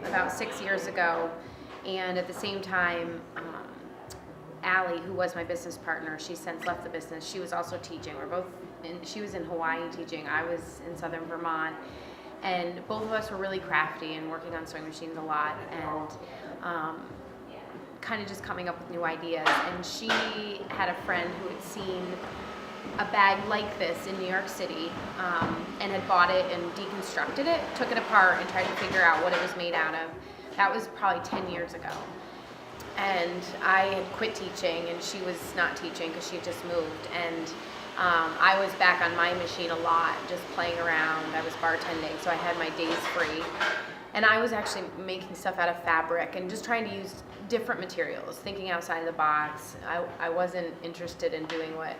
about 6 years ago, and at the same time, Allie, who was my business partner, she's since left the business. She was also teaching. She was in Hawaii teaching. I was in southern Vermont, and both of us were really crafty and working on sewing machines a lot, and kind of just coming up with new ideas. And she had a friend who had seen a bag like this in New York City, and had bought it and deconstructed it, took it apart and tried to figure out what it was made out of. That was probably 10 years ago. And I had quit teaching, and she was not teaching because she had just moved. And I was back on my machine a lot, just playing around. I was bartending, so I had my days free. And I was actually making stuff out of fabric and just trying to use different materials, thinking outside of the box. I wasn't interested in doing what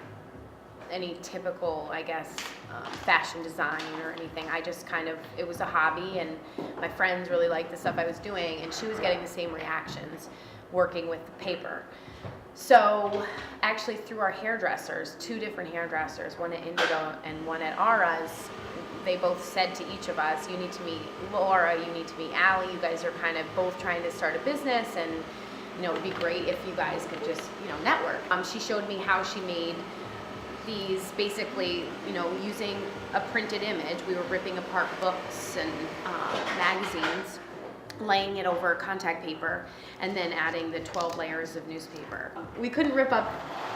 any typical, I guess, fashion design or anything. I just it was a hobby, and my friends really liked the stuff I was doing, and she was getting the same reactions working with the paper. So actually through our hairdressers, 2 different hairdressers, one at Indigo and one at Ara's, they both said to each of us, you need to meet Laura, you need to meet Allie, you guys are kind of both trying to start a business, and it would be great if you guys could just network. She showed me how she made these, basically, using a printed image. We were ripping apart books and magazines, laying it over contact paper, and then adding the 12 layers of newspaper. We couldn't rip up,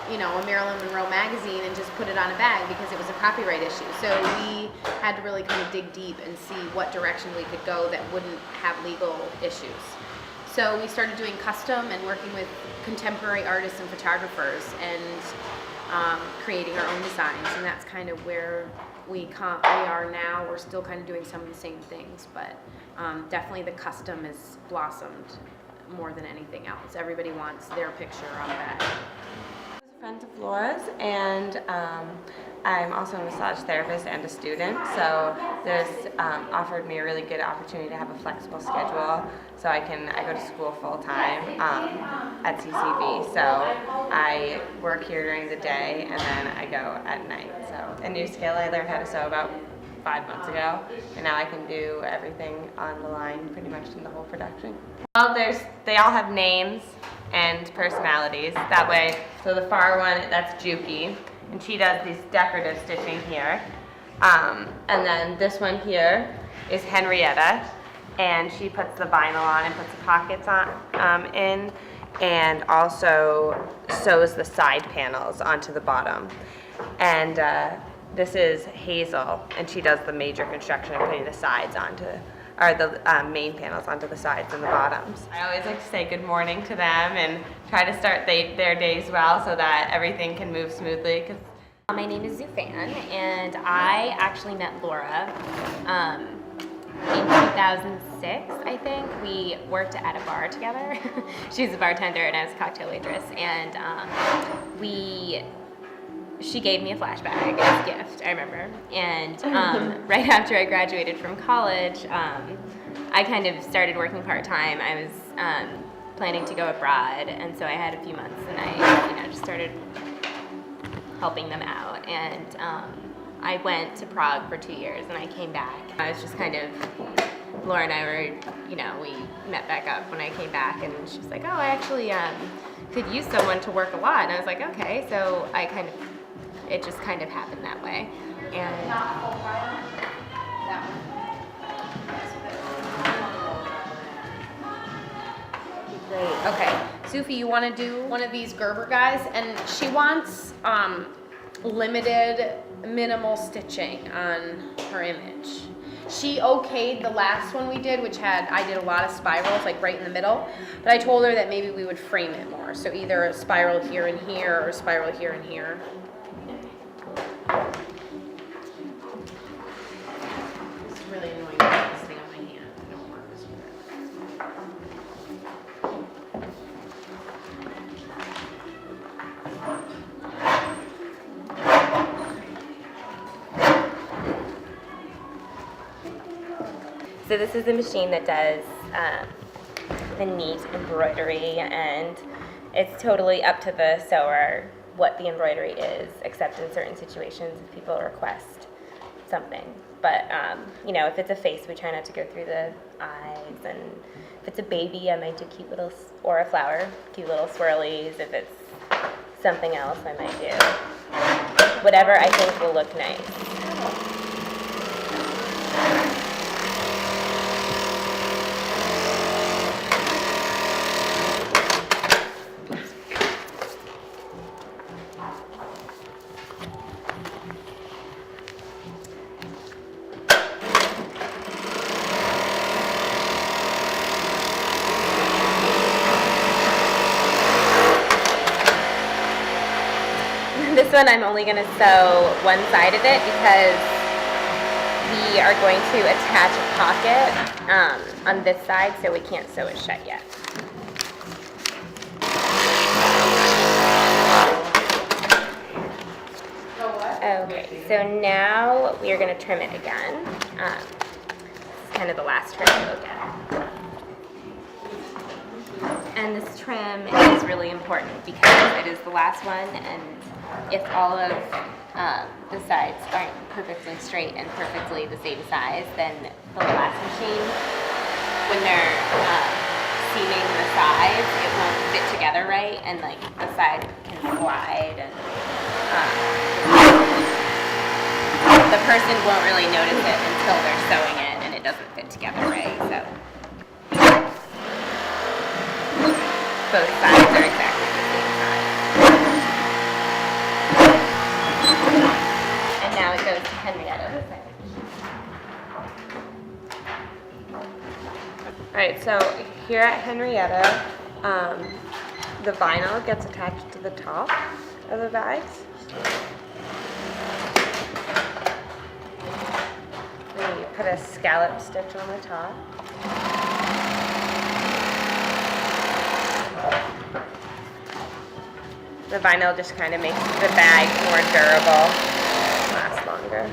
a Marilyn Monroe magazine and just put it on a bag because it was a copyright issue. So we had to really kind of dig deep and see what direction we could go that wouldn't have legal issues. So we started doing custom and working with contemporary artists and photographers, and creating our own designs, and that's kind of where we are now. We're still kind of doing some of the same things, but definitely the custom has blossomed more than anything else. Everybody wants their picture on the bag. I was a friend of Laura's, and I'm also a massage therapist and a student, so this offered me a really good opportunity to have a flexible schedule. So I go to school full time at CCV, so I work here during the day and then I go at night. So a new skill I learned how to sew about 5 months ago, and now I can do everything on the line pretty much in the whole production. Well, they all have names and personalities. That way, so the far one, that's Juki, and she does these decorative stitching here. And then this one here is Henrietta, and she puts the vinyl on and puts the pockets on in, and also sews the side panels onto the bottom. And this is Hazel, and she does the major construction of putting the sides onto, or the main panels onto the sides and the bottoms. I always like to say good morning to them and try to start their days well so that everything can move smoothly. My name is Zufan, and I actually met Laura in 2006, I think. We worked at a bar together. She was a bartender and I was a cocktail waitress, and she gave me a Flashbag as a gift, I remember. And right after I graduated from college, I kind of started working part-time. I was planning to go abroad, and so I had a few months, and I just started helping them out. And I went to Prague for 2 years, and I came back. I was just kind of, Laura and I were, we met back up when I came back, and she was like, oh, I actually could use someone to work a lot. And I was like, okay. So it just kind of happened that way. And Great. Okay, Sufi, you want to do one of these Gerber guys? And she wants limited, minimal stitching on her image. She okayed the last one we did, which I did a lot of spirals, like right in the middle, but I told her that maybe we would frame it more. So either a spiral here and here, or a spiral here and here. It's really annoying to have this thing on my hand. I don't want this. so this is the machine that does the neat embroidery, and it's totally up to the sewer what the embroidery is, except in certain situations if people request something. But, you know, if it's a face, we try not to go through the eyes. And if it's a baby, I might do cute little, or a flower, cute little swirlies. If it's something else, I might do whatever I think will look nice. This one I'm only going to sew one side of it because we are going to attach a pocket on this side, so we can't sew it shut yet. Okay, so now we are going to trim it again. This is kind of the last trim we'll get. And this trim is really important because it is the last one, and if all of the sides aren't perfectly straight and perfectly the same size, then the last machine, when they're seaming the sides, it won't fit together right, and like the side can slide, and the person won't really notice it until they're sewing it and it doesn't fit together right. So both sides are exactly the same size. And now it goes to Henrietta. Alright, so here at Henrietta, the vinyl gets attached to the top of the bags. Then you put a scallop stitch on the top. The vinyl just kind of makes the bag more durable, last longer.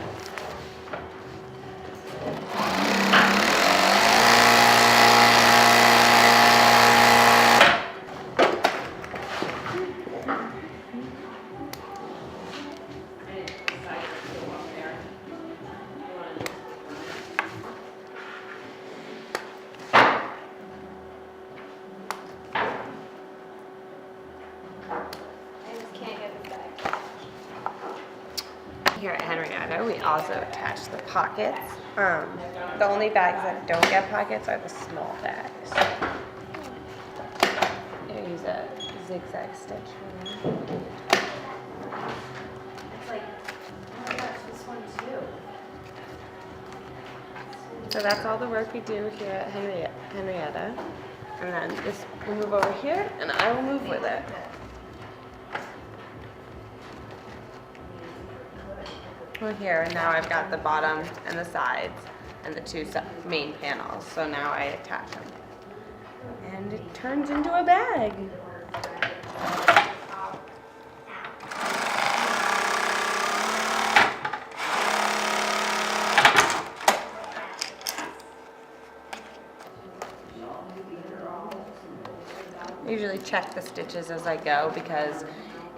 Here at Henrietta, we also attach the pockets. The only bags that don't get pockets are the small bags. I use a zigzag stitch for that. It's like, oh my gosh, this one too. So that's all the work we do here at Henrietta. And then this will move over here, and I will move with it. We're here, and now I've got the bottom and the sides and the two main panels. So now I attach them. And it turns into a bag. I usually check the stitches as I go, because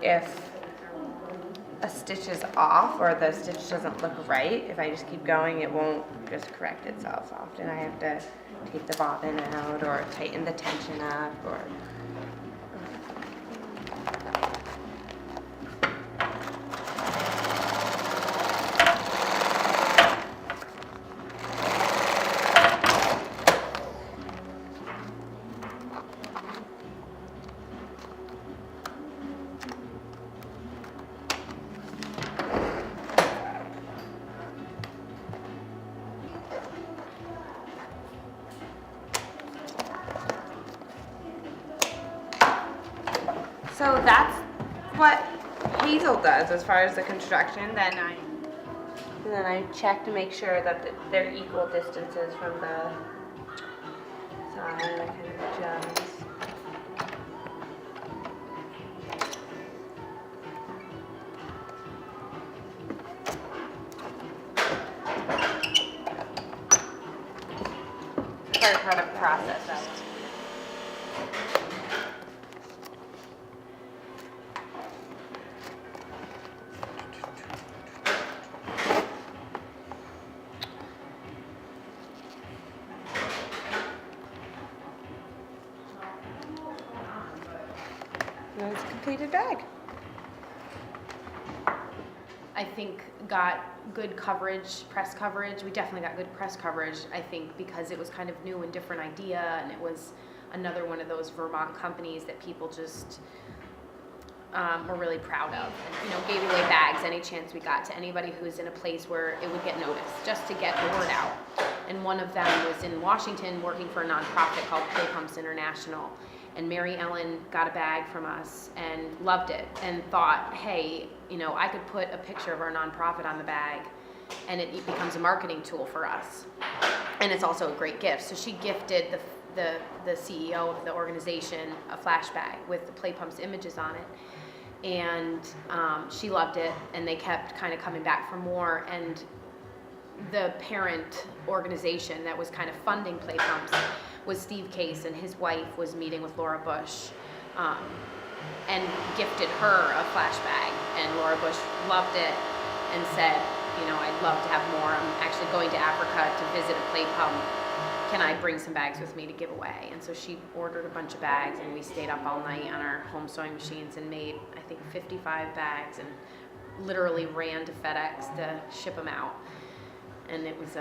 if a stitch is off or the stitch doesn't look right, if I just keep going, it won't just correct itself. Often I have to take the bobbin out or tighten the tension up, or so that's what Hazel does as far as the construction. Then I check to make sure that they're equal distances from the side. I kind of adjust. Part of the process. And it's a completed bag. I think got good coverage, press coverage. We definitely got good press coverage, I think, because it was kind of new and different idea, and it was another one of those Vermont companies that people just were really proud of. And, gave away bags any chance we got to anybody who was in a place where it would get noticed, just to get the word out. And one of them was in Washington working for a nonprofit called Play Pumps International. And Mary Ellen got a bag from us and loved it and thought, hey, I could put a picture of our nonprofit on the bag and it becomes a marketing tool for us. And it's also a great gift. So she gifted the CEO of the organization a flash bag with the Play Pumps images on it. And she loved it, and they kept kind of coming back for more. And the parent organization that was kind of funding Play Pumps was Steve Case, and his wife was meeting with Laura Bush and gifted her a flash bag. And Laura Bush loved it and said, I'd love to have more. I'm actually going to Africa to visit a Play Pump. Can I bring some bags with me to give away? And so she ordered a bunch of bags, and we stayed up all night on our home sewing machines and made, I think, 55 bags and literally ran to FedEx to ship them out. And it was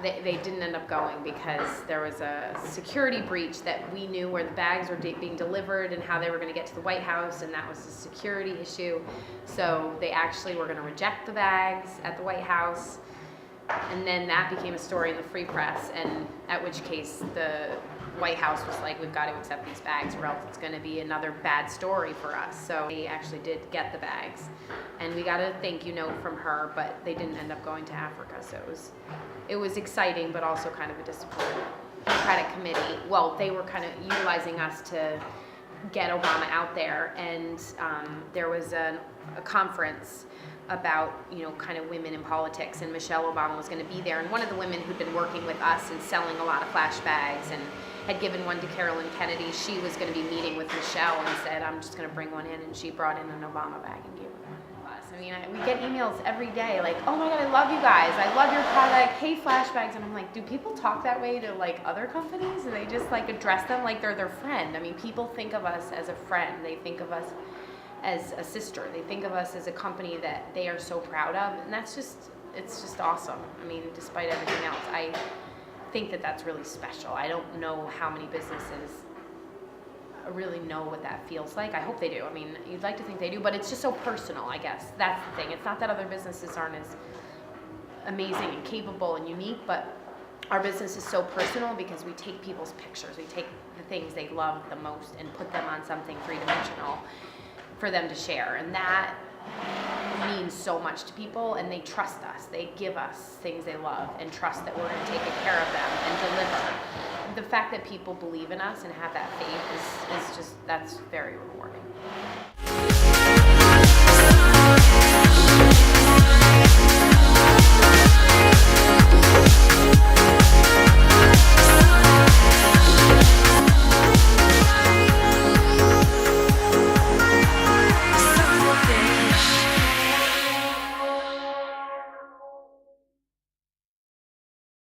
they didn't end up going because there was a security breach that we knew where the bags were being delivered and how they were going to get to the White House, and that was a security issue. So they actually were going to reject the bags at the White House. And then that became a story in the Free Press, and at which case the White House was like, we've got to accept these bags or else it's going to be another bad story for us. So they actually did get the bags, and we got a thank you note from her, but they didn't end up going to Africa. So it was exciting, but also kind of a disappointment. Democratic Committee, well, they were kind of utilizing us to get Obama out there, and there was a conference about kind of women in politics, and Michelle Obama was going to be there, and one of the women who'd been working with us and selling a lot of flash bags and had given one to Carolyn Kennedy, she was going to be meeting with Michelle and said, I'm just going to bring one in, and she brought in an Obama bag and gave it one to us. I mean, we get emails every day like, oh my god, I love you guys, I love your product, hey, Flashbags. And I'm like, do people talk that way to like other companies, and they just like address them like they're their friend? I mean, people think of us as a friend, they think of us as a sister. They think of us as a company that they are so proud of, and it's just awesome. I mean, despite everything else, I think that that's really special. I don't know how many businesses really know what that feels like. I hope they do. I mean, you'd like to think they do, but it's just so personal, I guess. That's the thing. It's not that other businesses aren't as amazing and capable and unique, but our business is so personal because we take people's pictures. We take the things they love the most and put them on something three-dimensional for them to share, and that means so much to people, and they trust us. They give us things they love and trust that we're going to take good care of them and deliver. The fact that people believe in us and have that faith is just, that's very rewarding.